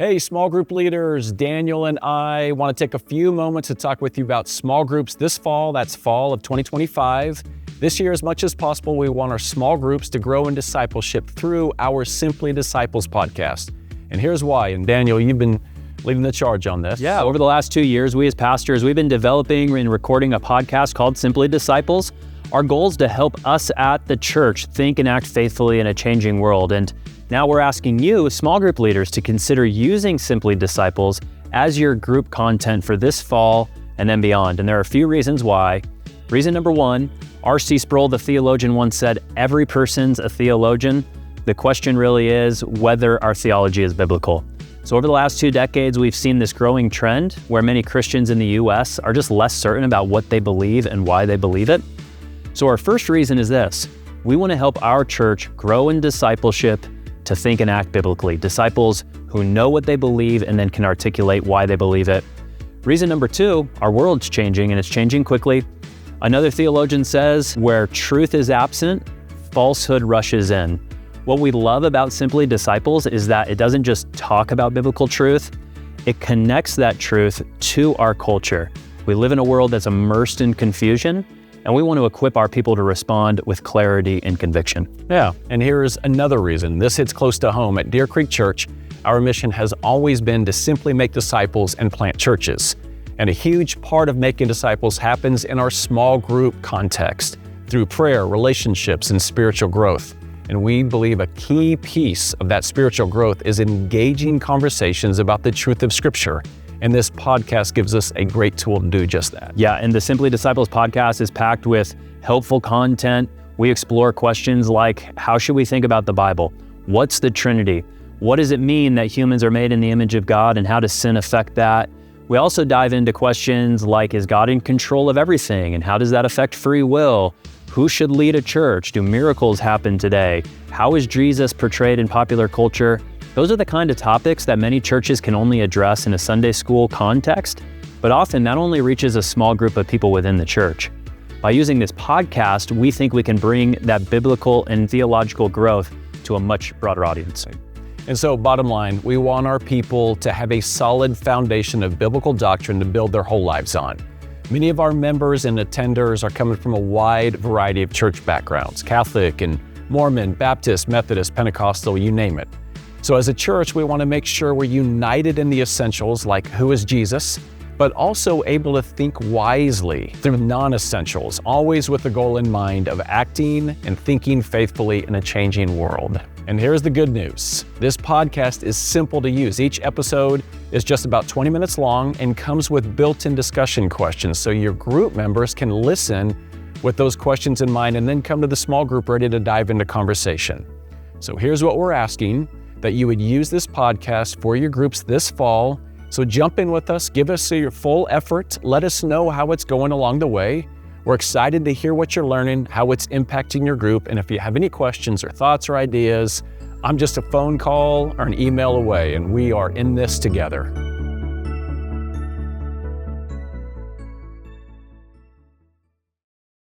Hey, small group leaders, Daniel and I want to take a few moments to talk with you about small groups this fall. That's fall of 2025. This year, as much as possible, we want our small groups to grow in discipleship through our Simply Disciples podcast. And here's why. And Daniel, you've been leading the charge on this. Yeah, over the last 2 years, we as pastors, we've been developing and recording a podcast called Simply Disciples. Our goal is to help us at the church think and act faithfully in a changing world. And now we're asking you, small group leaders, to consider using Simply Disciples as your group content for this fall and then beyond. And there are a few reasons why. Reason number one, R.C. Sproul, the theologian, once said, every person's a theologian. The question really is whether our theology is biblical. So over the last 2 decades, we've seen this growing trend where many Christians in the U.S. are just less certain about what they believe and why they believe it. So our first reason is this: we want to help our church grow in discipleship to think and act biblically. Disciples who know what they believe and then can articulate why they believe it. Reason number two, our world's changing and it's changing quickly. Another theologian says, where truth is absent, falsehood rushes in. What we love about Simply Disciples is that it doesn't just talk about biblical truth, it connects that truth to our culture. We live in a world that's immersed in confusion, and we want to equip our people to respond with clarity and conviction. Yeah, and here's another reason. This hits close to home. At Deer Creek Church, our mission has always been to simply make disciples and plant churches. And a huge part of making disciples happens in our small group context, through prayer, relationships, and spiritual growth. And we believe a key piece of that spiritual growth is engaging conversations about the truth of Scripture. And this podcast gives us a great tool to do just that. Yeah, and the Simply Disciples podcast is packed with helpful content. We explore questions like, how should we think about the Bible? What's the Trinity? What does it mean that humans are made in the image of God, and how does sin affect that? We also dive into questions like, is God in control of everything, and how does that affect free will? Who should lead a church? Do miracles happen today? How is Jesus portrayed in popular culture? Those are the kind of topics that many churches can only address in a Sunday school context, but often that only reaches a small group of people within the church. By using this podcast, we think we can bring that biblical and theological growth to a much broader audience. And so, bottom line, we want our people to have a solid foundation of biblical doctrine to build their whole lives on. Many of our members and attenders are coming from a wide variety of church backgrounds: Catholic and Mormon, Baptist, Methodist, Pentecostal, you name it. So as a church, we want to make sure we're united in the essentials, like who is Jesus, but also able to think wisely through non-essentials, always with the goal in mind of acting and thinking faithfully in a changing world. And here's the good news. This podcast is simple to use. Each episode is just about 20 minutes long and comes with built-in discussion questions, so your group members can listen with those questions in mind and then come to the small group ready to dive into conversation. So here's what we're asking: that you would use this podcast for your groups this fall. So jump in with us, give us your full effort, let us know how it's going along the way. We're excited to hear what you're learning, how it's impacting your group, and if you have any questions or thoughts or ideas, I'm just a phone call or an email away, and we are in this together.